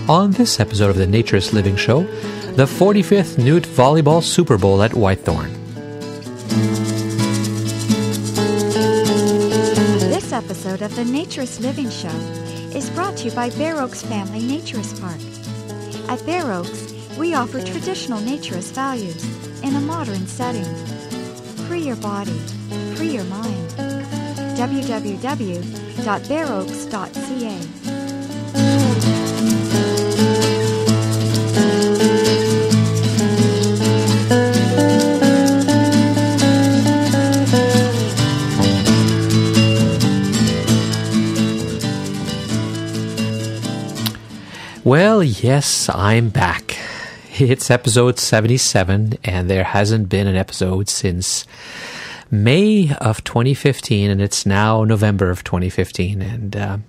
On this episode of the Naturist Living Show, the 45th Nude Volleyball Superbowl at White Thorn. This episode of the Naturist Living Show is brought to you by Bear Oaks Family Naturist Park. At Bear Oaks, we offer traditional naturist values in a modern setting. Free your body, free your mind. www.bearoaks.ca. Well, yes, I'm back. It's episode 77, and there hasn't been an episode since May of 2015, and it's now November of 2015. And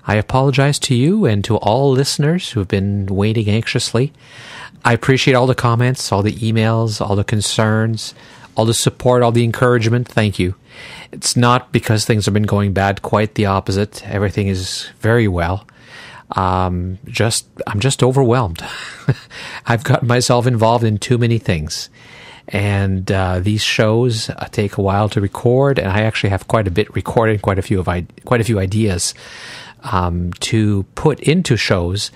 I apologize to you and to all listeners who have been waiting anxiously. I appreciate all the comments, all the emails, all the concerns, all the support, all the encouragement. Thank you. It's not because things have been going bad, quite the opposite. Everything is very well. I'm just overwhelmed. I've got myself involved in too many things, and these shows take a while to record, and I actually have quite a bit recorded, quite a few ideas to put into shows.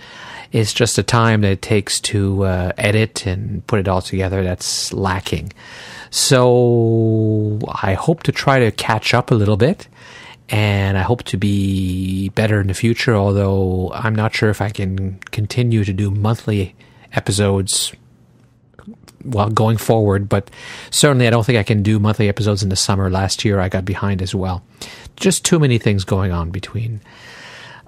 It's just the time that it takes to edit and put it all together that's lacking. So I hope to try to catch up a little bit. And I hope to be better in the future, although I'm not sure if I can continue to do monthly episodes going forward. But certainly I don't think I can do monthly episodes in the summer. Last year I got behind as well. Just too many things going on between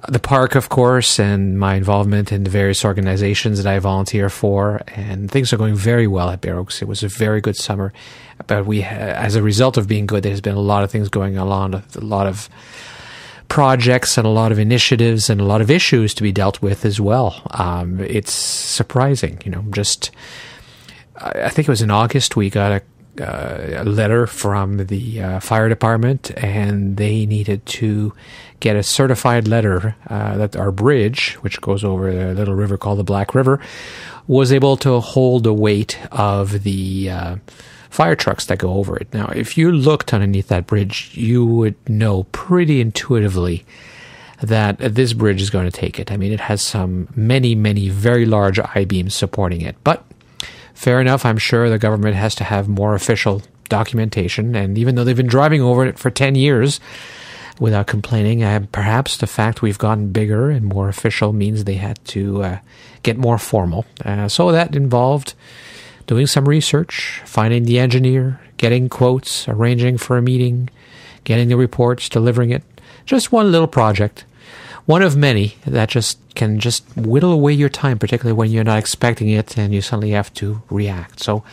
the park, of course, and my involvement in the various organizations that I volunteer for. And things are going very well at Bear Oaks. It was a very good summer. But as a result of being good, there's been a lot of things going along, a lot of projects and a lot of initiatives and a lot of issues to be dealt with as well. It's surprising, I think it was in August we got a letter from the fire department, and they needed to get a certified letter that our bridge, which goes over a little river called the Black River, was able to hold the weight of the fire trucks that go over it. Now, if you looked underneath that bridge, you would know pretty intuitively that this bridge is going to take it. I mean, it has many very large I-beams supporting it. But fair enough, I'm sure the government has to have more official documentation. And even though they've been driving over it for 10 years without complaining, perhaps the fact we've gotten bigger and more official means they had to get more formal. So that involved doing some research, finding the engineer, getting quotes, arranging for a meeting, getting the reports, delivering it. Just one little project. One of many that can whittle away your time, particularly when you're not expecting it and you suddenly have to react. So,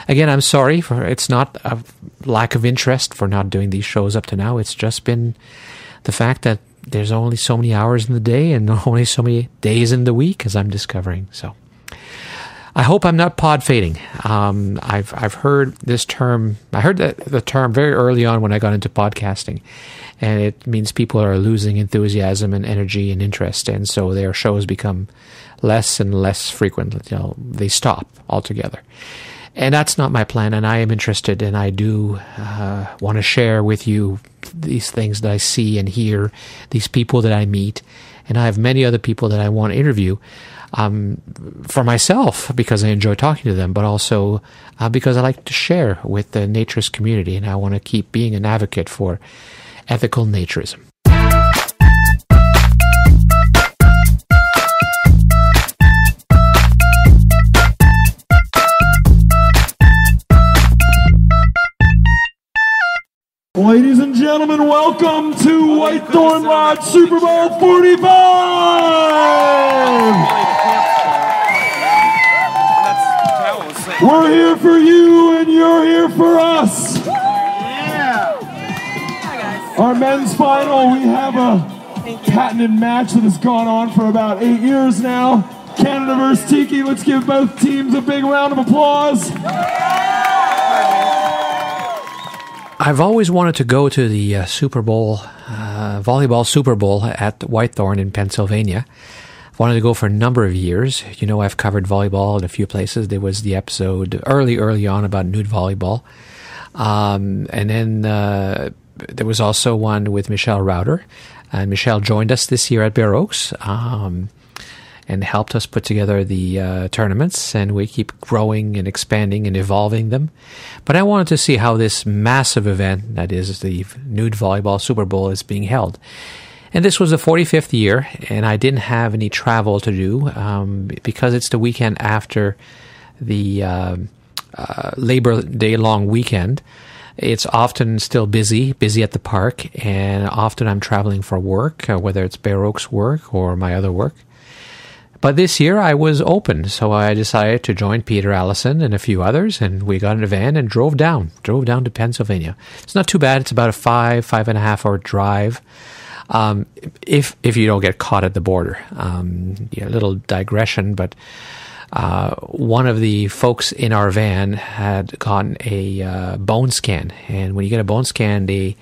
again, I'm sorry it's not a lack of interest for not doing these shows up to now. It's just been the fact that there's only so many hours in the day and only so many days in the week, as I'm discovering. So, I hope I'm not pod fading. I've heard this term. I heard the term very early on when I got into podcasting, and it means people are losing enthusiasm and energy and interest, and so their shows become less and less frequent. They stop altogether, and that's not my plan. And I am interested, and I do want to share with you these things that I see and hear, these people that I meet, and I have many other people that I want to interview. For myself, because I enjoy talking to them, but also because I like to share with the naturist community, and I want to keep being an advocate for ethical naturism. Ladies and gentlemen, welcome to White Thorn Lodge Super Bowl 45! We're here for you and you're here for us. Our men's final, we have a patented match that has gone on for about 8 years now. Canada versus Tiki. Let's give both teams a big round of applause. I've always wanted to go to the Super Bowl, Volleyball Superbowl at White Thorn in Pennsylvania. wanted to go for a number of years. You know, I've covered volleyball in a few places. There was the episode early on about nude volleyball. And then there was also one with Michelle Rauter. And Michelle joined us this year at Bear Oaks and helped us put together the tournaments. And we keep growing and expanding and evolving them. But I wanted to see how this massive event, that is the Nude Volleyball Superbowl, is being held. And this was the 45th year, and I didn't have any travel to do because it's the weekend after the Labor Day long weekend. It's often still busy at the park, and often I'm traveling for work, whether it's Bear Oaks work or my other work. But this year I was open, so I decided to join Peter Allison and a few others, and we got in a van and drove down to Pennsylvania. It's not too bad. It's about a 5.5 hour drive. If you don't get caught at the border. A little digression, but one of the folks in our van had gotten a bone scan, and when you get a bone scan, they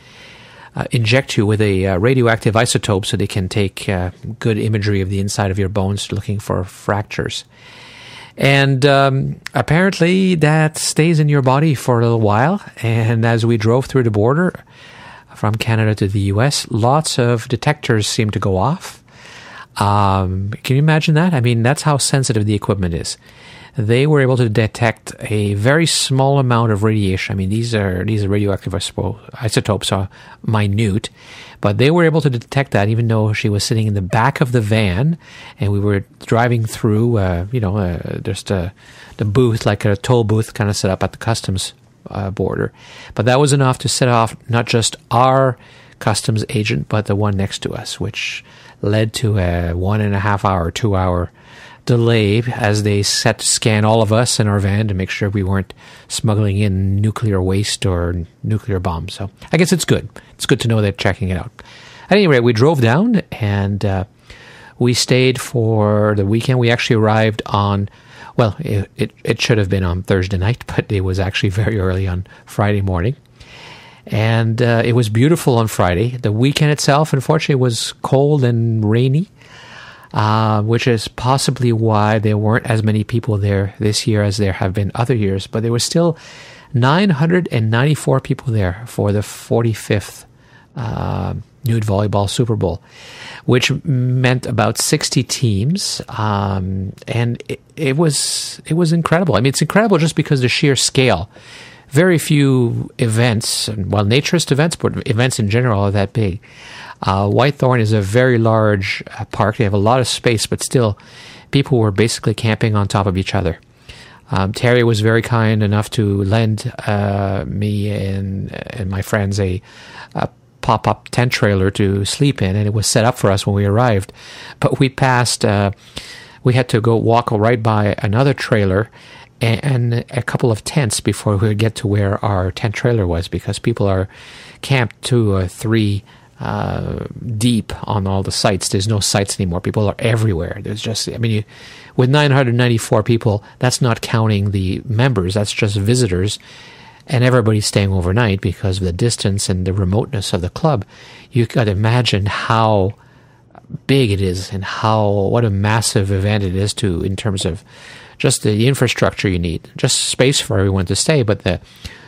inject you with a radioactive isotope so they can take good imagery of the inside of your bones looking for fractures. And apparently that stays in your body for a little while, and as we drove through the border from Canada to the U.S., lots of detectors seem to go off. Can you imagine that? I mean, that's how sensitive the equipment is. They were able to detect a very small amount of radiation. I mean, these are radioactive isotopes are minute, but they were able to detect that even though she was sitting in the back of the van, and we were driving through, just the booth, like a toll booth kind of set up at the customs border. But that was enough to set off not just our customs agent, but the one next to us, which led to a 1.5 hour, 2 hour delay as they set to scan all of us in our van to make sure we weren't smuggling in nuclear waste or nuclear bombs. So I guess it's good. It's good to know they're checking it out. At any rate, we drove down and we stayed for the weekend. We actually arrived on, well, it should have been on Thursday night, but it was actually very early on Friday morning. And it was beautiful on Friday. The weekend itself, unfortunately, was cold and rainy, which is possibly why there weren't as many people there this year as there have been other years. But there were still 994 people there for the 45th Nude Volleyball Superbowl, which meant about 60 teams. And it was incredible. I mean, it's incredible just because the sheer scale. Very few events, well, naturist events, but events in general are that big. White Thorn is a very large park. They have a lot of space, but still, people were basically camping on top of each other. Terry was very kind enough to lend me and my friends a pop-up tent trailer to sleep in, and it was set up for us when we arrived. But we passed, we had to go walk right by another trailer and a couple of tents before we would get to where our tent trailer was, because people are camped 2 or 3 deep on all the sites. There's no sites anymore. People are everywhere. There's just, I mean, with 994 people, that's not counting the members. That's just visitors. And everybody's staying overnight because of the distance and the remoteness of the club. You got to imagine how big it is and what a massive event it is in terms of just the infrastructure you need, just space for everyone to stay, but the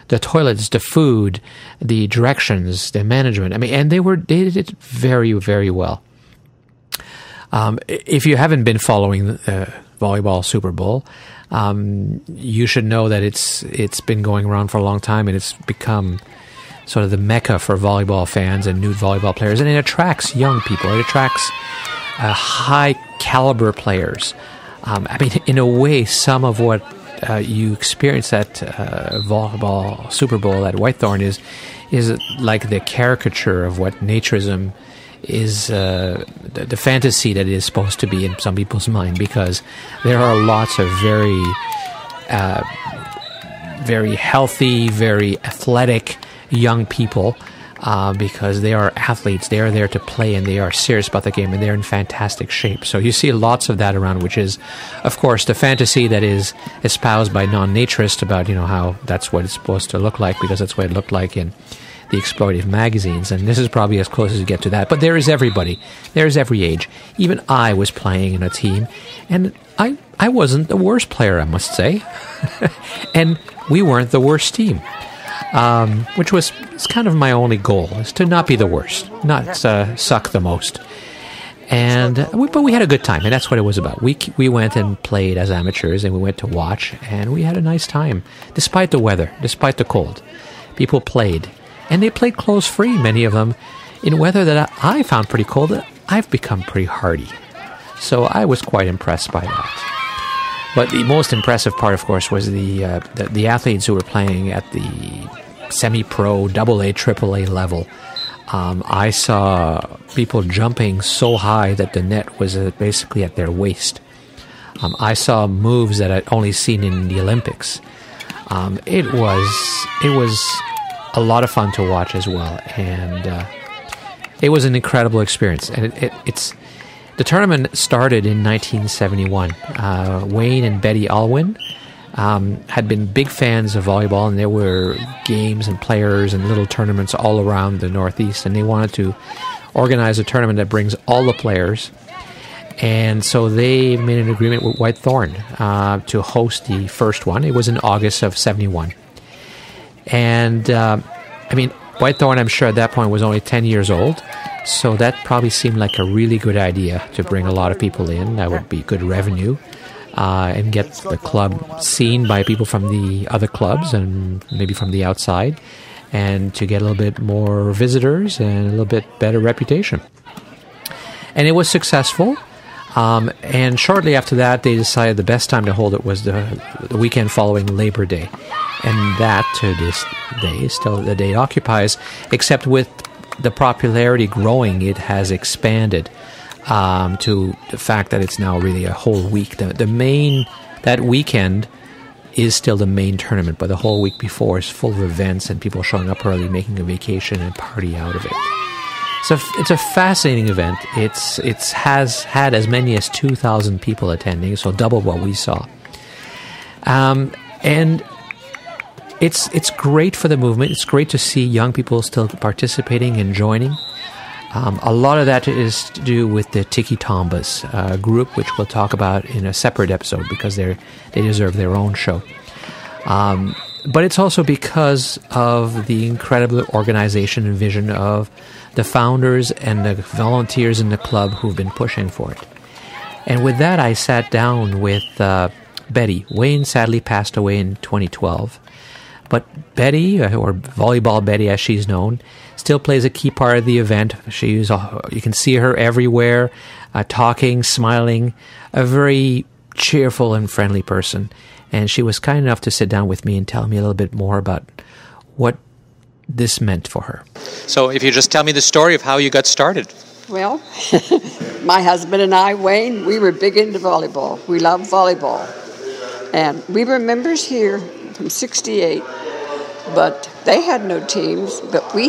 toilets, the food, the directions, the management. I mean, and they did it very, very well. If you haven't been following the Volleyball Superbowl, you should know that it's been going around for a long time, and it's become sort of the mecca for volleyball fans and nude volleyball players, and it attracts young people. It attracts high caliber players. I mean, in a way, some of what you experience at Volleyball Superbowl at White Thorn is like the caricature of what naturism is, the fantasy that it is supposed to be in some people's mind, because there are lots of very, very healthy, very athletic young people, because they are athletes. They are there to play, and they are serious about the game, and they're in fantastic shape. So you see lots of that around, which is, of course, the fantasy that is espoused by non-naturists about, how that's what it's supposed to look like, because that's what it looked like in the exploitive magazines, and this is probably as close as you get to that. But there is everybody. There is every age. Even I was playing in a team, and I wasn't the worst player, I must say. And we weren't the worst team, which was kind of my only goal, is to not be the worst, not suck the most. But we had a good time, and that's what it was about. We went and played as amateurs, and we went to watch, and we had a nice time, despite the weather, despite the cold. People played, and they played clothes-free, many of them, in weather that I found pretty cold. I've become pretty hardy, so I was quite impressed by that. But the most impressive part, of course, was the athletes who were playing at the semi-pro, AA, AAA level. I saw people jumping so high that the net was basically at their waist. I saw moves that I'd only seen in the Olympics. It was a lot of fun to watch as well, and it was an incredible experience. And the tournament started in 1971. Wayne and Betty Alwyn had been big fans of volleyball, and there were games and players and little tournaments all around the Northeast, and they wanted to organize a tournament that brings all the players. And so they made an agreement with White Thorn to host the first one. It was in August of 71. And, White Thorn, I'm sure at that point, was only 10 years old, so that probably seemed like a really good idea to bring a lot of people in. That would be good revenue. And get the club seen by people from the other clubs and maybe from the outside, and to get a little bit more visitors and a little bit better reputation. And it was successful. And shortly after that, they decided the best time to hold it was the weekend following Labor Day. And that, to this day, is still the day it occupies, except with the popularity growing, it has expanded to the fact that it's now really a whole week. That weekend is still the main tournament, but the whole week before is full of events and people showing up early, making a vacation and party out of it. So it's a fascinating event. It has had as many as 2,000 people attending, so double what we saw. And it's great for the movement. It's great to see young people still participating and joining. A lot of that is to do with the Tiki Tombas group, which we'll talk about in a separate episode because they deserve their own show. But it's also because of the incredible organization and vision of the founders and the volunteers in the club who've been pushing for it. And with that, I sat down with Betty. Wayne sadly passed away in 2012. But Betty, or Volleyball Betty as she's known, still plays a key part of the event. You can see her everywhere, talking, smiling, a very cheerful and friendly person. And she was kind enough to sit down with me and tell me a little bit more about what this meant for her. So if you just tell me the story of how you got started. Well, my husband and I, Wayne, we were big into volleyball. We loved volleyball. And we were members here from 68, but they had no teams, but we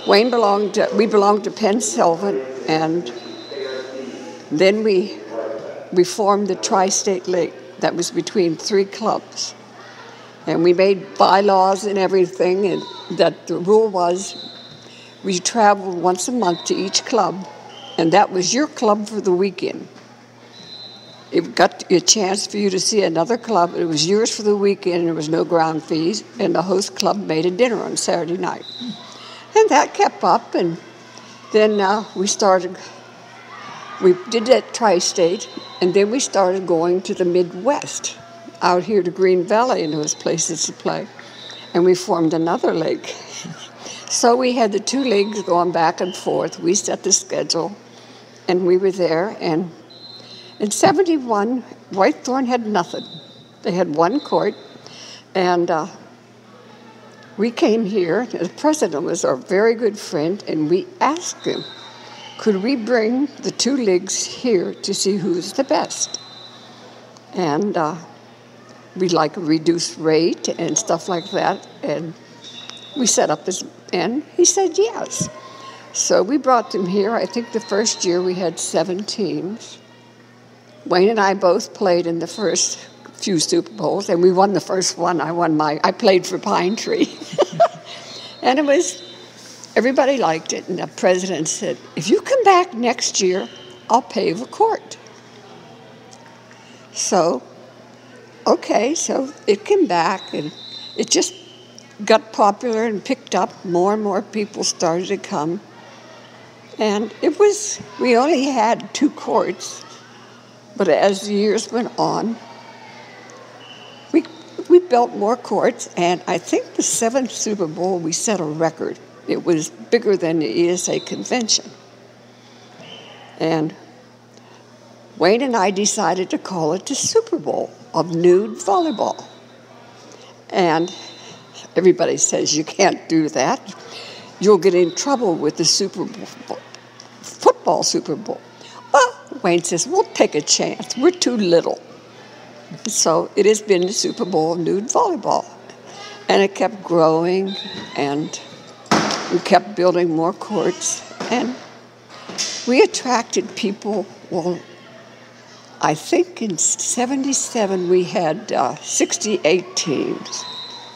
belonged to Penn Sylvan, and then we formed the Tri-State League that was between 3 clubs. And we made bylaws and everything, and that the rule was we traveled once a month to each club, and that was your club for the weekend. It got a chance for you to see another club. It was yours for the weekend, and there was no ground fees, and the host club made a dinner on Saturday night. And that kept up, and then we did that Tri-State, and then we started going to the Midwest, out here to Green Valley and those places to play. And we formed another league. So we had the 2 leagues going back and forth. We set the schedule, and we were there, and in 71, White Thorn had nothing. They had 1 court, and we came here. The president was our very good friend, and we asked him, could we bring the 2 leagues here to see who's the best? And we'd like a reduced rate and stuff like that, and we set up this, and he said yes. So we brought them here. I think the first year we had 7 teams. Wayne and I both played in the first few Super Bowls, and we won the first one. I played for Pine Tree. And everybody liked it. And the president said, if you come back next year, I'll pave a court. So, okay, so it came back, and it just got popular and picked up. More and more people started to come. And we only had 2 courts, but as the years went on, we built more courts, and I think the 7th Super Bowl, we set a record. It was bigger than the ESA convention. And Wayne and I decided to call it the Super Bowl of nude volleyball. And everybody says, you can't do that. You'll get in trouble with the football Super Bowl. Well, Wayne says, we'll take a chance. We're too little. So it has been the Super Bowl of nude volleyball. And it kept growing, and we kept building more courts. And we attracted people. Well, I think in 77 we had 68 teams.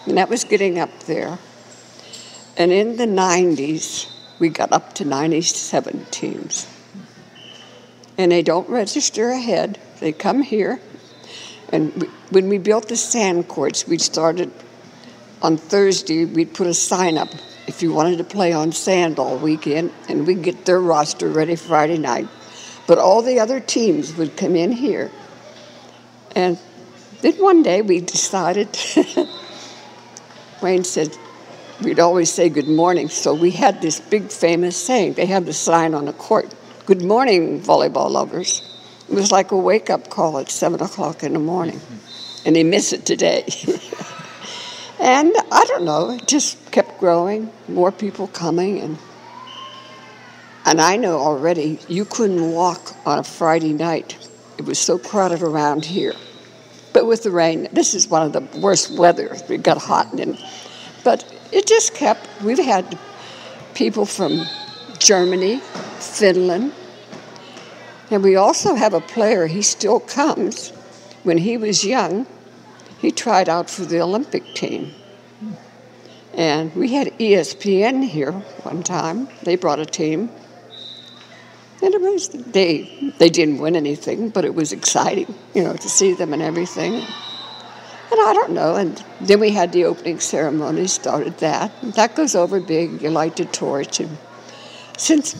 And that was getting up there. And in the 90s, we got up to 97 teams. And they don't register ahead. They come here. And when we built the sand courts, we started on Thursday, we'd put a sign up if you wanted to play on sand all weekend, and we'd get their roster ready Friday night. But all the other teams would come in here. And then one day we decided, Wayne said, we'd always say good morning, so we had this big famous saying. They have the sign on the court, good morning, volleyball lovers. It was like a wake-up call at 7 o'clock in the morning, and they miss it today. And I don't know, it just kept growing, more people coming, and I know already you couldn't walk on a Friday night. It was so crowded around here. But with the rain, this is one of the worst weather. It got hot, but it just kept, we've had people from Germany, Finland, and we also have a player, he still comes. When he was young, he tried out for the Olympic team. And we had ESPN here one time. They brought a team. And it was, they didn't win anything, but it was exciting, to see them and everything. And I don't know. And then we had the opening ceremony, started that. And that goes over big. You light the torch. And since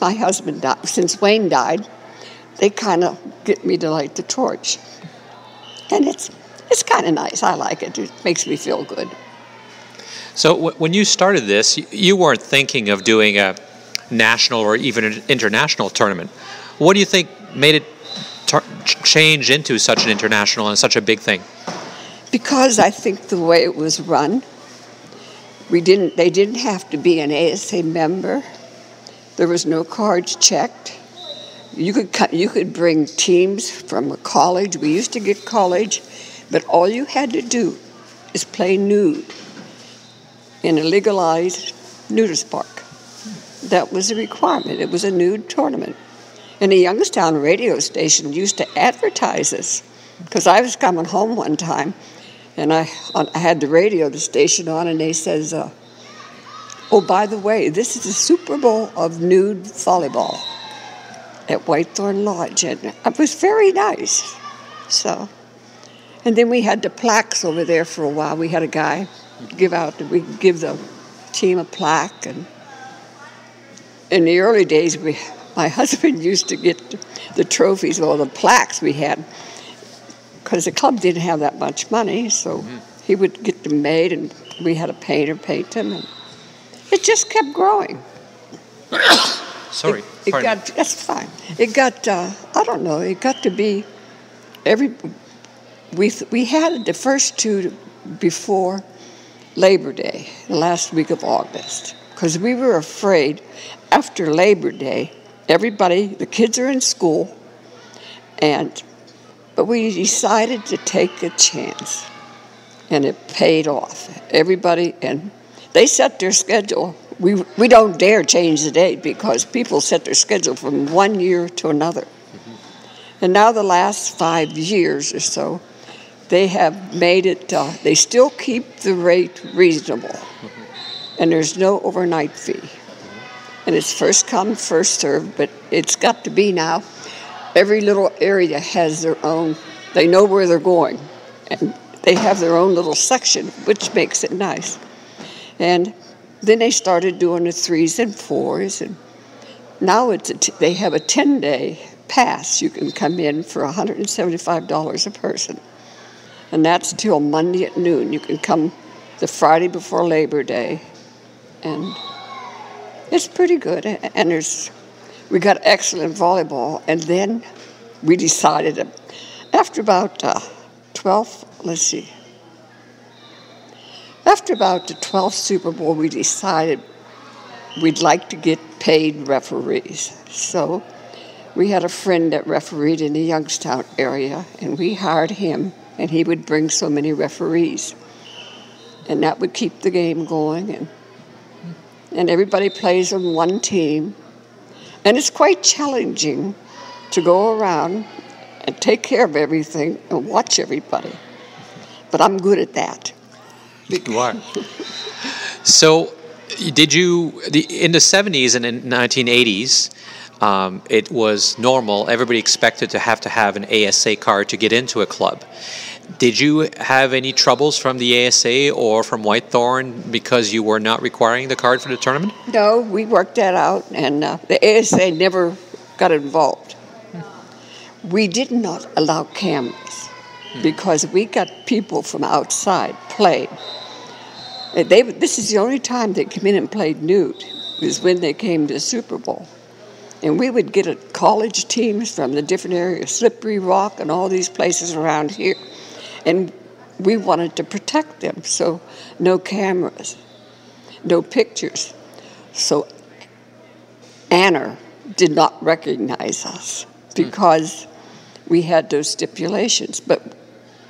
Wayne died, they kind of get me to light the torch. And it's kind of nice. I like it. It makes me feel good. So when you started this, you weren't thinking of doing a national or even an international tournament. What do you think made it change into such an international and such a big thing? Because I think the way it was run, they didn't have to be an ASA member. There was no cards checked. You could bring teams from a college. We used to get college, but all you had to do is play nude in a legalized nudist park. That was a requirement. It was a nude tournament. And the Youngstown radio station used to advertise this, because I was coming home one time, and I had the station on, and they says, oh, by the way, this is the Super Bowl of nude volleyball at White Thorn Lodge, and it was very nice. So, and then we had the plaques over there for a while. We had a guy give the team a plaque, and in the early days, my husband used to get the trophies or the plaques we had, because the club didn't have that much money, so he would get them made, and we had a painter paint them, and it just kept growing. Sorry. That's fine. It got, I don't know, it got to be we had the first 2 before Labor Day, the last week of August, because we were afraid after Labor Day, the kids are in school, but we decided to take a chance, and it paid off. Everybody, and they set their schedule. We don't dare change the date, because people set their schedule from one year to another. And now the last 5 years or so, they have made it, they still keep the rate reasonable. and there's no overnight fee. And it's first come, first served, but it's got to be now. Every little area has their own, they know where they're going, and they have their own little section, which makes it nice. And then they started doing the 3s and 4s, and now they have a 10-day pass. You can come in for $175 a person, and that's till Monday at noon. You can come the Friday before Labor Day, and it's pretty good. And we got excellent volleyball, and then we decided after about After about the 12th Super Bowl, we decided we'd like to get paid referees. So we had a friend that refereed in the Youngstown area, and we hired him, and he would bring so many referees. And that would keep the game going, and everybody plays on one team. And it's quite challenging to go around and take care of everything and watch everybody. But I'm good at that. You are. So, did you, in the 70s and in 1980s, it was normal, everybody expected to have an ASA card to get into a club. Did you have any troubles from the ASA or from White Thorn because you were not requiring the card for the tournament? No, we worked that out, and the ASA never got involved. We did not allow cameras because we got people from outside playing. This is the only time they came in and played nude, was when they came to the Super Bowl. And we would get college teams from the different areas, Slippery Rock and all these places around here. And we wanted to protect them, so no cameras, no pictures. So Anna did not recognize us because we had those stipulations, but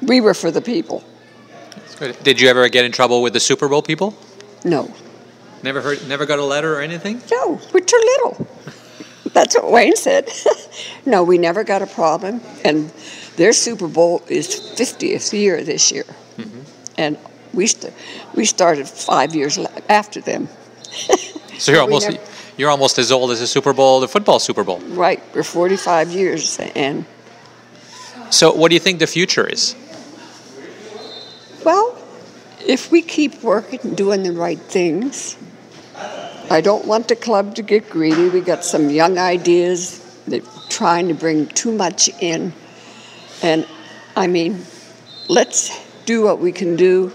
we were for the people. That's good. Did you ever get in trouble with the Super Bowl people? No. Never got a letter or anything? No, we're too little. That's what Wayne said. No, we never got a problem. And their Super Bowl is 50th year this year. Mm-hmm. And we started 5 years after them. So you're almost as old as the football Super Bowl. Right, we're 45 years. And so what do you think the future is? Well, if we keep working and doing the right things, I don't want the club to get greedy. We got some young ideas. They're trying to bring too much in. And, I mean, let's do what we can do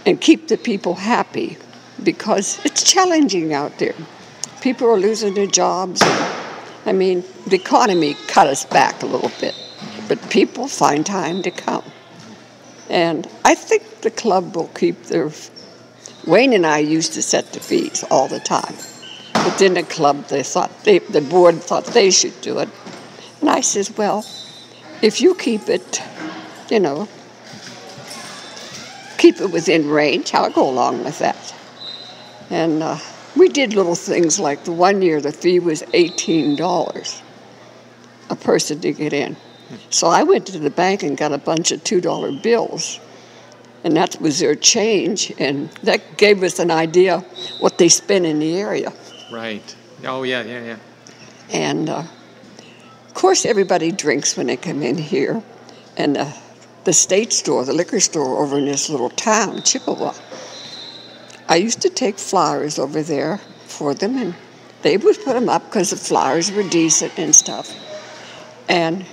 and keep the people happy because it's challenging out there. People are losing their jobs. I mean, the economy cut us back a little bit, but people find time to come. And I think the club will keep their... Wayne and I used to set the fees all the time. But then the club, the board thought they should do it. And I says, well, if you keep it, keep it within range, I'll go along with that. And we did little things like the one year the fee was $18 a person to get in. So I went to the bank and got a bunch of $2 bills. And that was their change, and that gave us an idea what they spend in the area. Right. Oh, yeah. And, of course, everybody drinks when they come in here. And the state store, the liquor store over in this little town, Chippewa, I used to take flyers over there for them, and they would put them up because the flyers were decent and stuff. And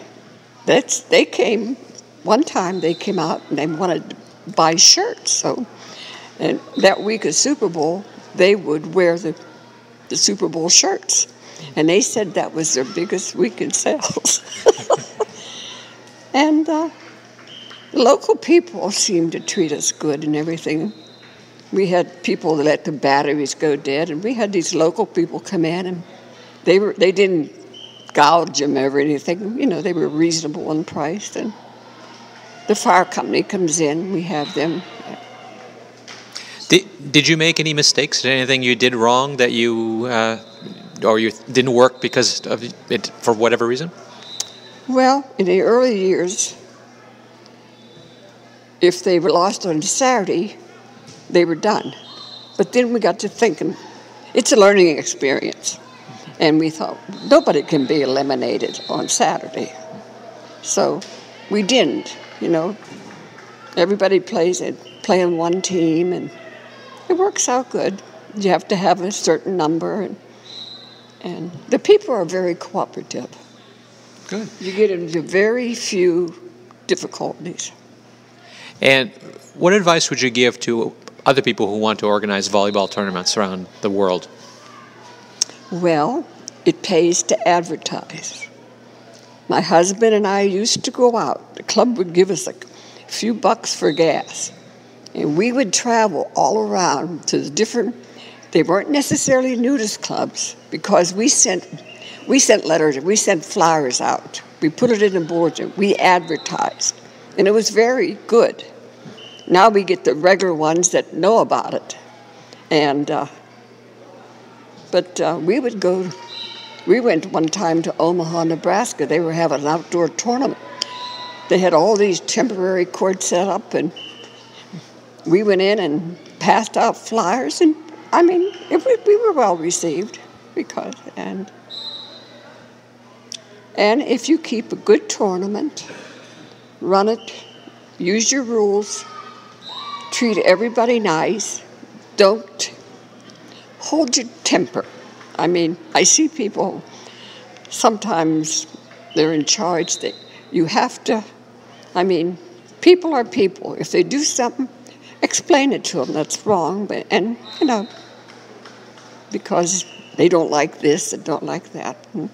one time they came out and they wanted to buy shirts. And that week of Super Bowl, they would wear the Super Bowl shirts. And they said that was their biggest week in sales. And the local people seemed to treat us good and everything. We had people that let the batteries go dead, and we had these local people come in, and they didn't gouge them or anything. They were reasonable in price. And the fire company comes in, we have them. Did you make any mistakes? Did anything you did wrong that you didn't work because of it for whatever reason? Well, in the early years, if they were lost on Saturday, they were done. But then we got to thinking, it's a learning experience. And we thought, nobody can be eliminated on Saturday. So we didn't, you know. Everybody play on one team, and it works out good. You have to have a certain number, and the people are very cooperative. Good. You get into very few difficulties. And what advice would you give to other people who want to organize volleyball tournaments around the world? Well, it pays to advertise. My husband and I used to go out. The club would give us a few bucks for gas. And we would travel all around to the different, they weren't necessarily nudist clubs, because we sent letters, we sent flyers out. We put it in the bulletin. We advertised. And it was very good. Now we get the regular ones that know about it. And But we would go, we went one time to Omaha, Nebraska. They were having an outdoor tournament. They had all these temporary courts set up, and we went in and passed out flyers. And, I mean, we were well received, because, and if you keep a good tournament, run it, use your rules, treat everybody nice, don't hold your temper. I mean, I see people, sometimes they're in charge, you have to, I mean, people are people. If they do something, explain it to them that's wrong, and you know, because they don't like this and don't like that. And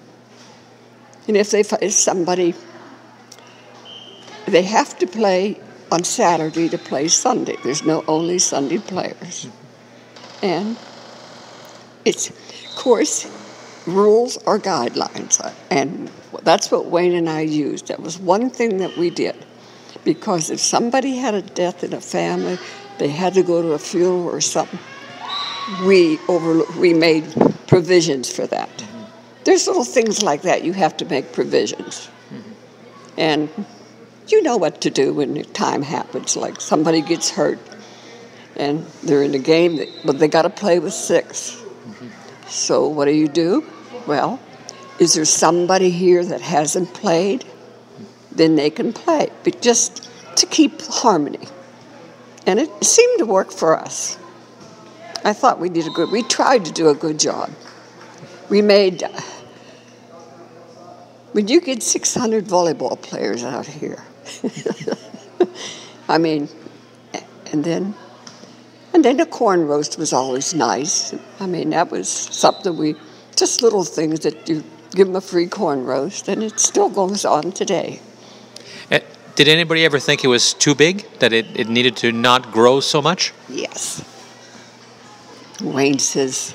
if somebody, they have to play on Saturday to play Sunday. There's no only Sunday players. And it's, of course, rules are guidelines, and that's what Wayne and I used. That was one thing that we did, because if somebody had a death in a family, they had to go to a funeral or something, we made provisions for that. Mm-hmm. There's little things like that you have to make provisions. Mm-hmm. And you know what to do when the time happens, like somebody gets hurt and they're in the game, but they got to play with 6. Mm-hmm. So what do? Well, is there somebody here that hasn't played? Then they can play, but just to keep harmony. And it seemed to work for us. I thought we tried to do a good job. We made, when you get 600 volleyball players out here, I mean, and then the corn roast was always nice. I mean, that was something just little things that you give them a free corn roast, and it still goes on today. Did anybody ever think it was too big, that it needed to not grow so much? Yes. Wayne says,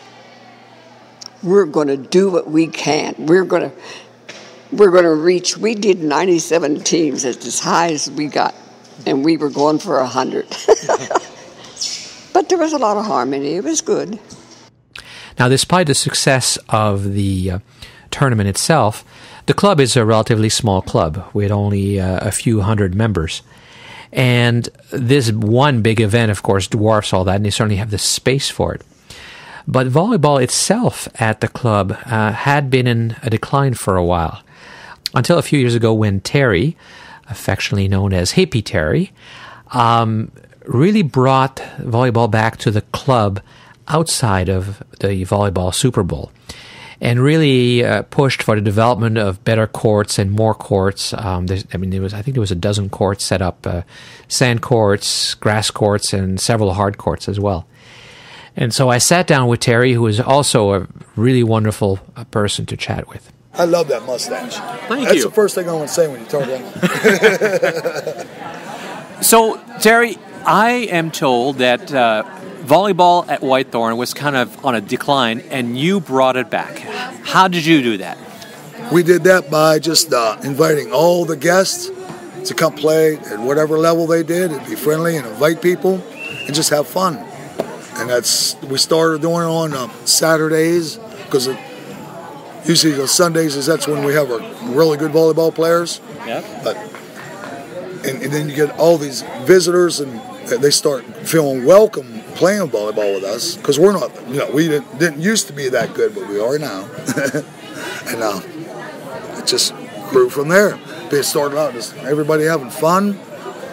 we're going to do what we can. We're going to reach. We did 97 teams as high as we got, and we were going for 100. But there was a lot of harmony. It was good. Now, despite the success of the tournament itself, the club is a relatively small club with only a few hundred members. And this one big event, of course, dwarfs all that, and they certainly have the space for it. But volleyball itself at the club had been in a decline for a while, until a few years ago when Terry, affectionately known as Hippie Terry, really brought volleyball back to the club outside of the Volleyball Superbowl, and really pushed for the development of better courts and more courts. I think there was a dozen courts set up, sand courts, grass courts, and several hard courts as well. And so I sat down with Terry, who is also a really wonderful person to chat with. I love that mustache. Thank you. That's the first thing I want to say when you talk about it. So, Terry, I am told that volleyball at White Thorn was kind of on a decline, and you brought it back. How did you do that? We did that by just inviting all the guests to come play at whatever level they did, and be friendly and invite people and just have fun. And we started doing it on Saturdays, because usually on Sundays that's when we have our really good volleyball players. Yeah. And then you get all these visitors and they start feeling welcome playing volleyball with us, because we're not, we didn't used to be that good, but we are now. And it just grew from there. It started out just everybody having fun,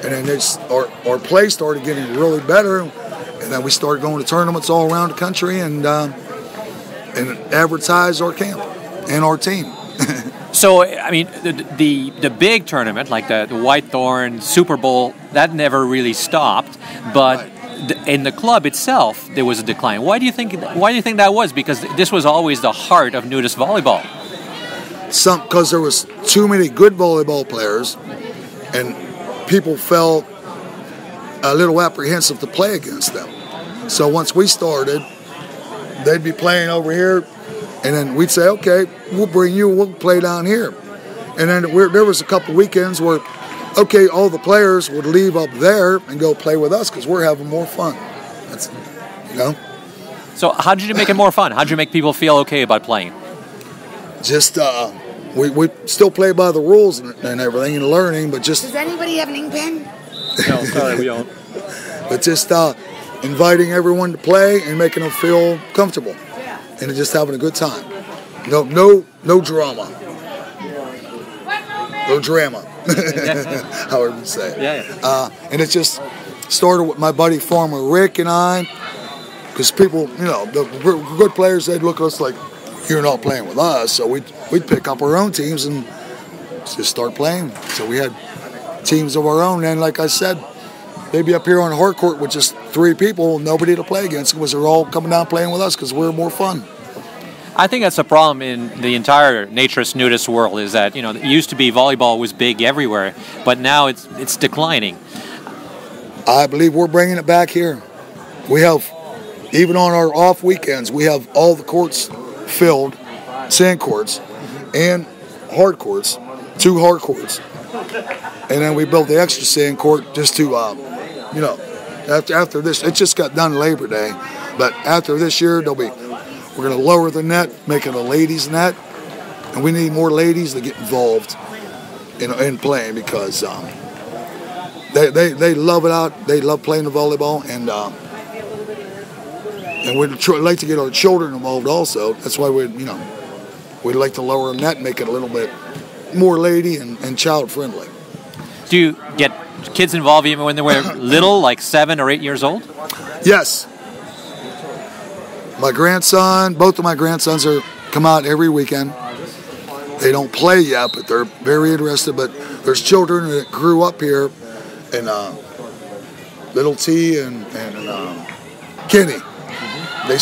and then our play started getting really better, and then we started going to tournaments all around the country and advertise our camp and our team. So, I mean, the big tournament, like the White Thorn Superbowl, that never really stopped. But in the club itself, there was a decline. Why do you think that was? Because this was always the heart of nudist volleyball. Because there was too many good volleyball players, and people felt a little apprehensive to play against them. So once we started, they'd be playing over here, and then we'd say, okay, we'll bring you, we'll play down here. And then there was a couple weekends where, okay, all the players would leave up there and go play with us because we're having more fun. That's, So how did you make it more fun? How did you make people feel okay about playing? Just, we still play by the rules and everything and learning, but just... Does anybody have an ink pen? No, sorry, we don't. But just inviting everyone to play and making them feel comfortable. And just having a good time. No drama. No drama. However you say it. Yeah. And it just started with my buddy Farmer Rick and I, because people, the good players, they'd look at us like, you're not playing with us. So we'd pick up our own teams and just start playing. So we had teams of our own. And like I said, they'd be up here on the hard court with just 3 people, nobody to play against, because they're all coming down playing with us because we're more fun. I think that's a problem in the entire naturist nudist world, is that, it used to be volleyball was big everywhere, but now it's declining. I believe we're bringing it back here. We have, even on our off weekends, we have all the courts filled, sand courts, and hard courts, 2 hard courts. And then we built the extra sand court just to, after this, it just got done Labor Day, but after this year, we're going to lower the net, make it a ladies' net, and we need more ladies to get involved in playing, because they love it out. They love playing the volleyball, and we'd like to get our children involved also. That's why we'd like to lower the net and make it a little bit more lady and child friendly. Do you get kids involved even when they were little, like 7 or 8 years old? Yes. Both of my grandsons come out every weekend. They don't play yet, but they're very interested. But there's children that grew up here, and Little T and Kenny. We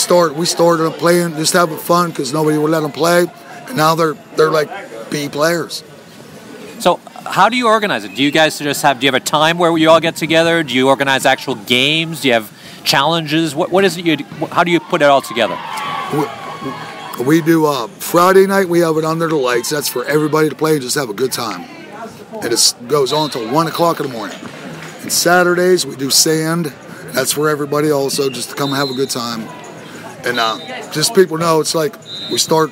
started them playing, just having fun because nobody would let them play, and now they're like B players. So how do you organize it? Do you guys do you have a time where you all get together? Do you organize actual games? Do you have challenges? What is it how do you put it all together? We do Friday night, we have it under the lights. That's for everybody to play and just have a good time. And it goes on until 1 o'clock in the morning. And Saturdays we do sand. That's for everybody also, just to come and have a good time. And just people know, it's like we start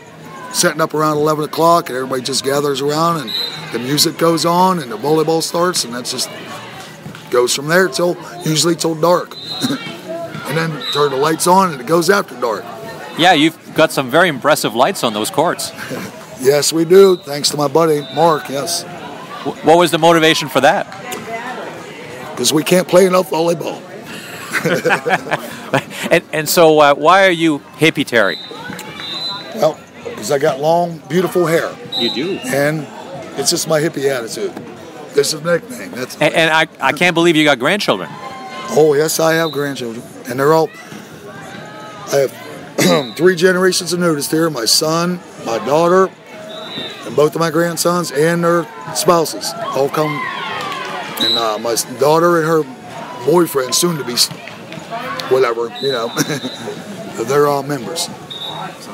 setting up around 11 o'clock and everybody just gathers around and the music goes on and the volleyball starts, and that's just goes from there usually till dark. And then turn the lights on and it goes after dark. Yeah, you've got some very impressive lights on those courts. Yes, we do, thanks to my buddy Mark, yes. What was the motivation for that? Because we can't play enough volleyball. and so why are you Hippie Terry? Well, because I got long, beautiful hair. You do. And it's just my hippie attitude. This is my nickname. And I can't believe you got grandchildren. Oh, yes, I have grandchildren. And I have 3 generations of nudists here. My son, my daughter, and both of my grandsons and their spouses all come. And my daughter and her boyfriend, soon to be whatever, they're all members.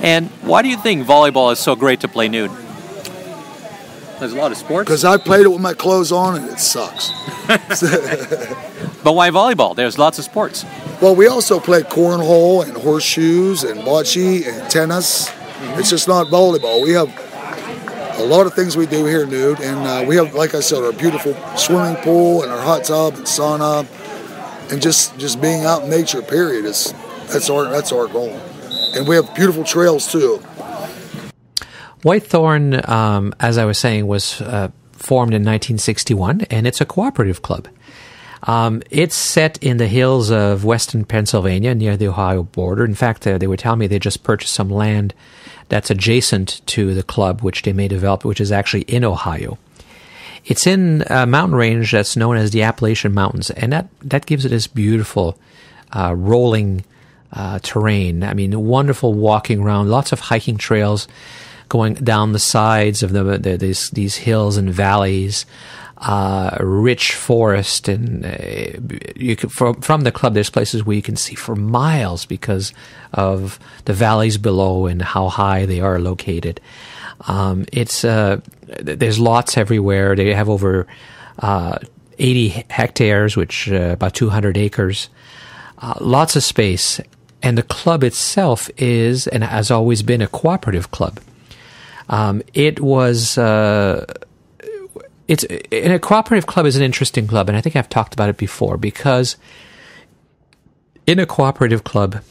And why do you think volleyball is so great to play nude? There's a lot of sports. Because I played it with my clothes on and it sucks. But why volleyball? There's lots of sports. Well, we also play cornhole and horseshoes and bocce and tennis. Mm-hmm. It's just not volleyball. We have a lot of things we do here nude, and we have, like I said, our beautiful swimming pool and our hot tub and sauna. and just being out in nature. Period. That's our goal, and we have beautiful trails too. White Thorn, as I was saying, was formed in 1961, and it's a cooperative club. It's set in the hills of western Pennsylvania near the Ohio border. In fact, they were telling me they just purchased some land that's adjacent to the club, which they may develop, which is actually in Ohio. It's in a mountain range that's known as the Appalachian Mountains, and that gives it this beautiful rolling terrain. I mean, wonderful walking around, lots of hiking trails going down the sides of these hills and valleys, rich forest, and you can, from the club, there's places where you can see for miles because of the valleys below and how high they are located. There's lots everywhere. They have over 80 hectares, which about 200 acres, lots of space, and the club itself is and has always been a cooperative club. A cooperative club is an interesting club, and I think I've talked about it before, because in a cooperative club,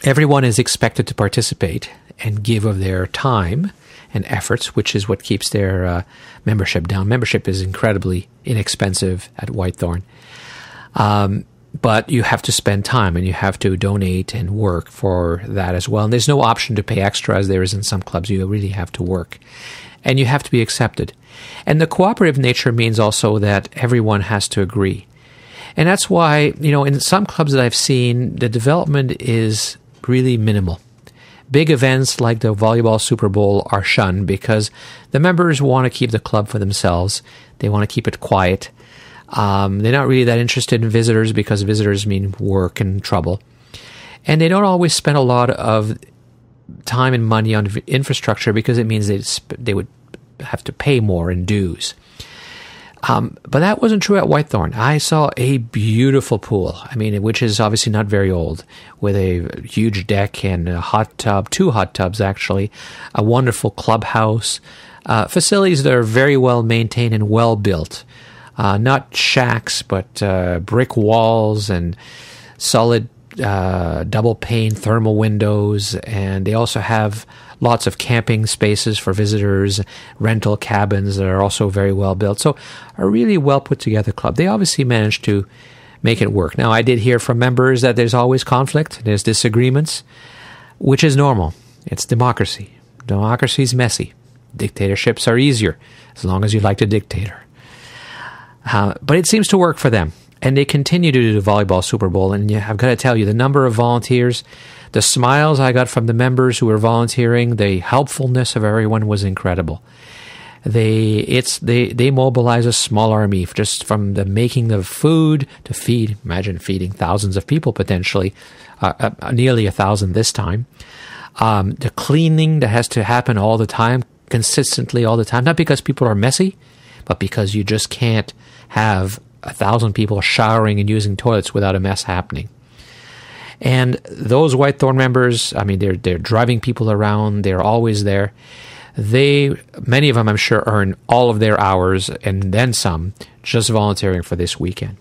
everyone is expected to participate and give of their time and efforts, which is what keeps their membership down. Membership is incredibly inexpensive at White Thorn. But you have to spend time and you have to donate and work for that as well. And there's no option to pay extra as there is in some clubs. You really have to work. And you have to be accepted. And the cooperative nature means also that everyone has to agree. And that's why, in some clubs that I've seen, the development is really minimal. Big events like the Volleyball Superbowl are shunned because the members want to keep the club for themselves. They want to keep it quiet. They're not really that interested in visitors because visitors mean work and trouble. And they don't always spend a lot of time and money on infrastructure because it means they would have to pay more in dues. But that wasn't true at White Thorn. I saw a beautiful pool, which is obviously not very old, with a huge deck and a hot tub, 2 hot tubs actually, a wonderful clubhouse, facilities that are very well maintained and well built. Not shacks, but brick walls and solid double pane thermal windows. And they also have lots of camping spaces for visitors, rental cabins that are also very well built. So a really well put together club. They obviously managed to make it work. Now, I did hear from members that there's always conflict, there's disagreements, which is normal. It's democracy. Democracy's messy. Dictatorships are easier, as long as you like the dictator. But it seems to work for them. And they continue to do the Volleyball Superbowl. And I've got to tell you, the number of volunteers, the smiles I got from the members who were volunteering, the helpfulness of everyone was incredible. They mobilize a small army just from the making of food to feed. Imagine feeding thousands of people potentially, nearly 1,000 this time. The cleaning that has to happen all the time, consistently all the time, not because people are messy, but because you just can't have 1,000 people showering and using toilets without a mess happening. And those White Thorn members, they're driving people around. They're always there. Many of them, I'm sure, earn all of their hours and then some just volunteering for this weekend.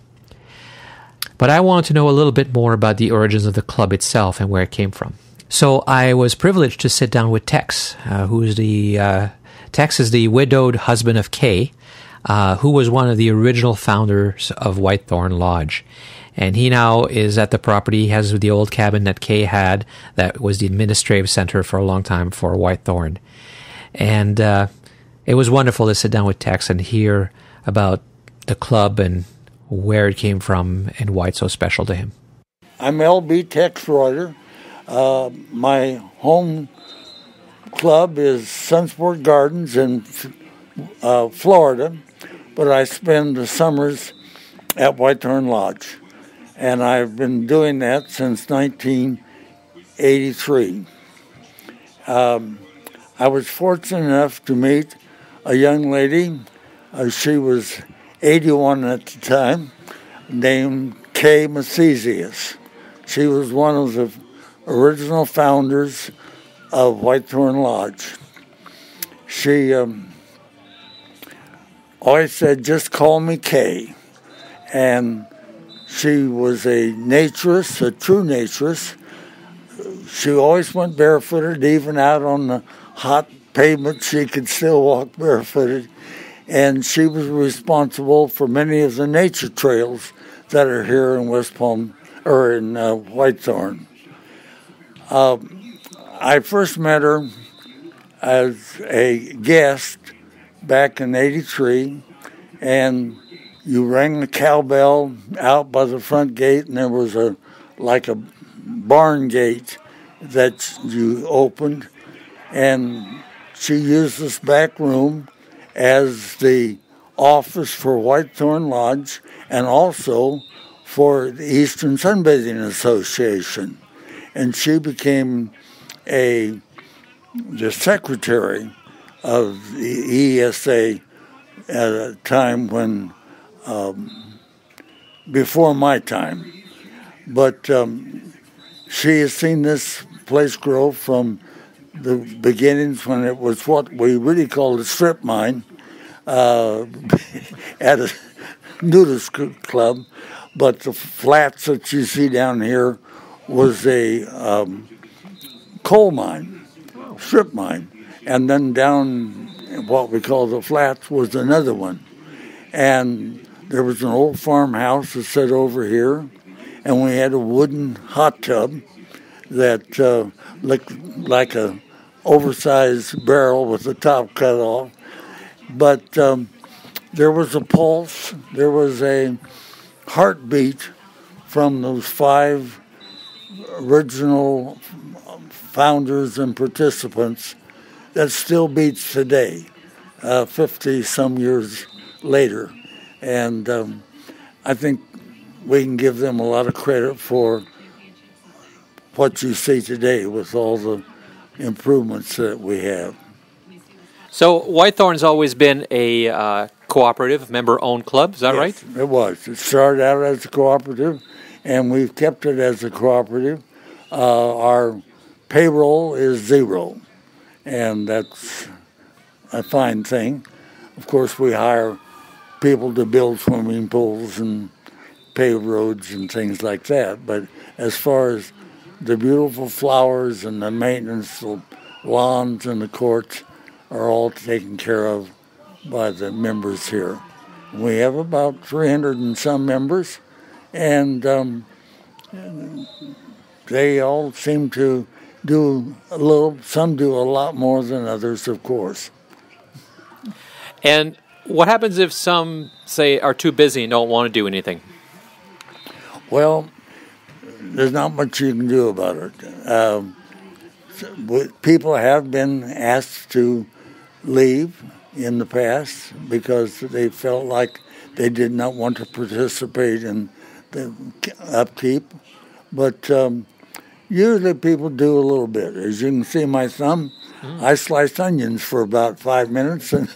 But I wanted to know a little bit more about the origins of the club itself and where it came from. So I was privileged to sit down with Tex, Tex is the widowed husband of Kay, who was one of the original founders of White Thorn Lodge. And he now is at the property. He has the old cabin that Kay had that was the administrative center for a long time for White Thorn. And it was wonderful to sit down with Tex and hear about the club and where it came from and why it's so special to him. I'm L.B. Tex Reuter. My home club is Sunsport Gardens in Florida, but I spend the summers at White Thorn Lodge. And I've been doing that since 1983. I was fortunate enough to meet a young lady, she was 81 at the time, named Kay Mathesius. She was one of the original founders of White Thorn Lodge. She always said, just call me Kay. And She was a naturist, a true naturist. She always went barefooted, even out on the hot pavement. She could still walk barefooted. And she was responsible for many of the nature trails that are here in West Palm, or in White Thorn. I first met her as a guest back in '83, and you rang the cowbell out by the front gate, and there was a barn gate that you opened, and she used this back room as the office for White Thorn Lodge and also for the Eastern Sunbathing Association. And she became the secretary of the ESA at a time when, before my time. But she has seen this place grow from the beginnings when it was what we really called a strip mine at a nudist club. But the flats that you see down here was a coal mine, strip mine. And then down what we call the flats was another one. And there was an old farmhouse that sat over here, and we had a wooden hot tub that looked like a oversized barrel with the top cut off. But there was a pulse, there was a heartbeat from those 5 original founders and participants that still beats today, 50-some years later. And I think we can give them a lot of credit for what you see today with all the improvements that we have. So White Thorn's always been a cooperative, member-owned club, is that Yes, right? It was. It started out as a cooperative, and we've kept it as a cooperative. Our payroll is 0, and that's a fine thing. Of course, we hire people to build swimming pools and pave roads and things like that. But as far as the beautiful flowers and the maintenance, the lawns and the courts are all taken care of by the members here. We have about 300 and some members, and they all seem to do a little, some do a lot more than others, of course. And what happens if some, say, are too busy and don't want to do anything? Well, there's not much you can do about it. People have been asked to leave in the past because they felt like they did not want to participate in the upkeep. But usually people do a little bit. As you can see my thumb, I sliced onions for about 5 minutes and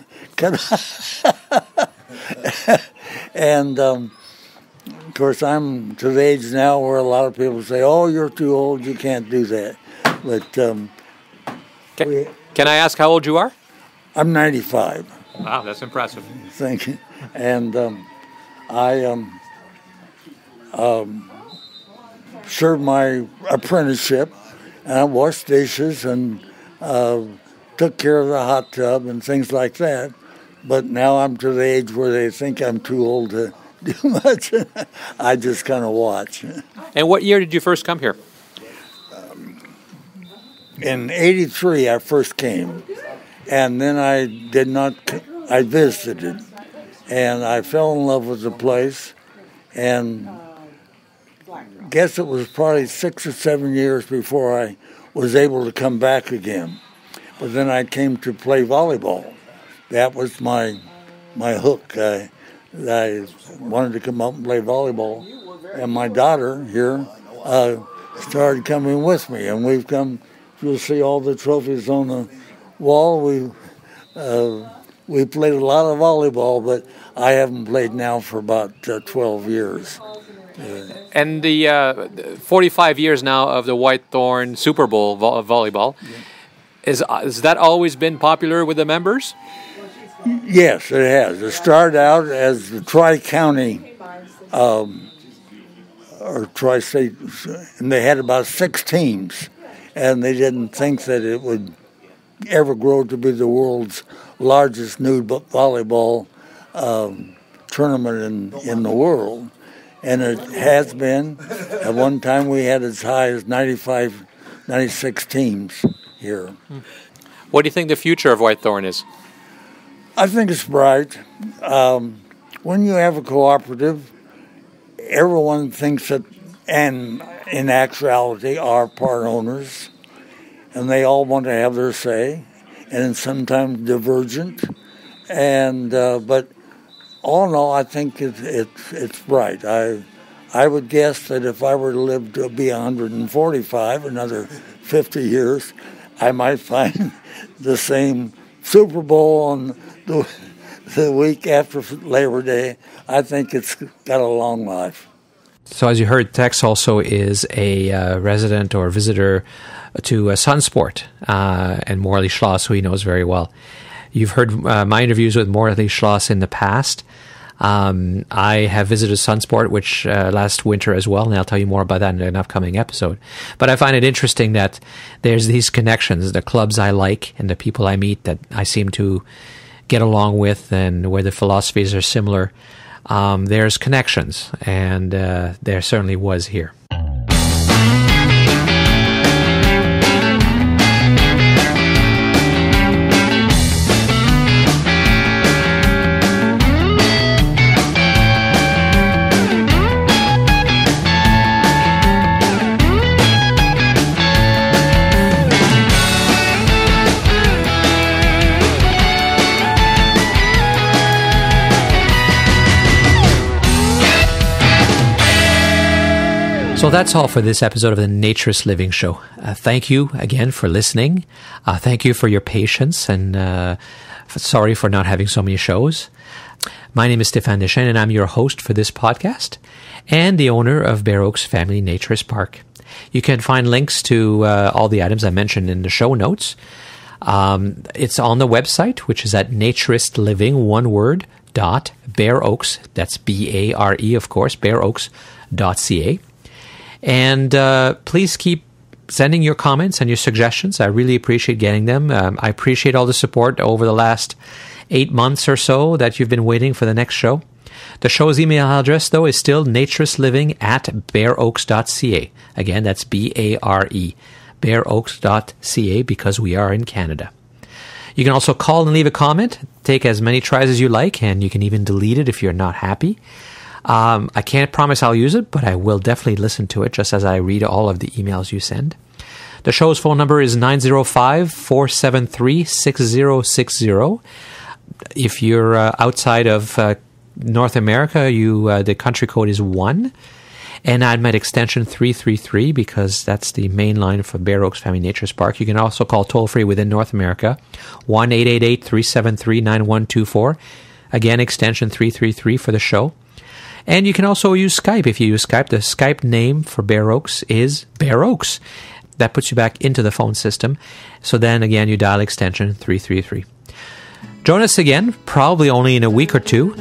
and of course I'm to the age now where a lot of people say, "Oh, you're too old, you can't do that." But can I ask how old you are? I'm 95. Wow, that's impressive. Thank you. And I served my apprenticeship, and I washed dishes and took care of the hot tub and things like that. But now I'm to the age where they think I'm too old to do much. I just kind of watch. And what year did you first come here? In '83, I first came, and then I visited, and I fell in love with the place, and guess it was probably 6 or 7 years before I was able to come back again. But then I came to play volleyball. That was my hook. I wanted to come up and play volleyball, and my daughter here started coming with me, and we've come. You'll see all the trophies on the wall. We played a lot of volleyball, but I haven't played now for about 12 years. And the 45 years now of the White Thorn Superbowl volleyball, has that always been popular with the members? Yes, it has. It started out as the Tri-County or tri-state, and they had about 6 teams, and they didn't think that it would ever grow to be the world's largest nude volleyball tournament in the world. And it has been. At one time we had as high as 95, 96 teams here. What do you think the future of White Thorn is? I think it's bright. When you have a cooperative, everyone thinks that, and in actuality are part owners, and they all want to have their say, and sometimes divergent. And but all in all, I think it's bright. I would guess that if I were to live to be 145, another 50 years, I might find the same Super Bowl on the week after Labor Day. I think it's got a long life. So as you heard, Tex also is a resident or visitor to Sunsport and Morley Schloss, who he knows very well. You've heard my interviews with Morley Schloss in the past. I have visited Sunsport, which last winter as well, and I'll tell you more about that in an upcoming episode. But I find it interesting that there's these connections, the clubs I like and the people I meet that I seem to get along with and where the philosophies are similar. There's connections, and there certainly was here. So that's all for this episode of the Naturist Living Show. Thank you again for listening. Thank you for your patience, and sorry for not having so many shows. My name is Stéphane Deschênes, and I'm your host for this podcast and the owner of Bear Oaks Family Naturist Park. You can find links to all the items I mentioned in the show notes. It's on the website, which is at naturistliving, one word, .Bear Oaks, that's B-A-R-E, of course, bearoaks.ca. And please keep sending your comments and your suggestions. I really appreciate getting them. I appreciate all the support over the last 8 months or so that you've been waiting for the next show. The show's email address, though, is still naturistliving@bearoaks.ca. Again, that's B-A-R-E, bearoaks.ca, because we are in Canada. You can also call and leave a comment. Take as many tries as you like, and you can even delete it if you're not happy. I can't promise I'll use it, but I will definitely listen to it just as I read all of the emails you send. The show's phone number is 905-473-6060. If you're outside of North America, the country code is 1. And I'd met extension 333 because that's the main line for Bear Oaks Family Naturist Park. You can also call toll-free within North America, 1-888-373-9124. Again, extension 333 for the show. And you can also use Skype. If you use Skype, the Skype name for Bear Oaks is Bear Oaks. That puts you back into the phone system. So then, again, you dial extension 333. Join us again, probably only in a week or two,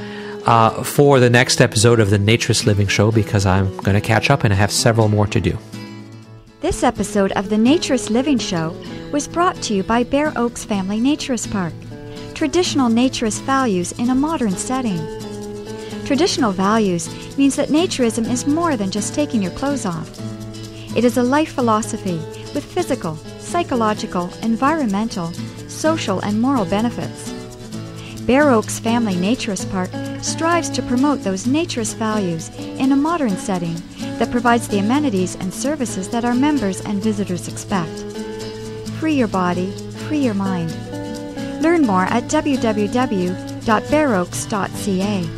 for the next episode of the Naturist Living Show, because I'm going to catch up and I have several more to do. This episode of the Naturist Living Show was brought to you by Bear Oaks Family Naturist Park. Traditional naturist values in a modern setting. Traditional values means that naturism is more than just taking your clothes off. It is a life philosophy with physical, psychological, environmental, social, and moral benefits. Bear Oaks Family Naturist Park strives to promote those naturist values in a modern setting that provides the amenities and services that our members and visitors expect. Free your body, free your mind. Learn more at www.bearoaks.ca.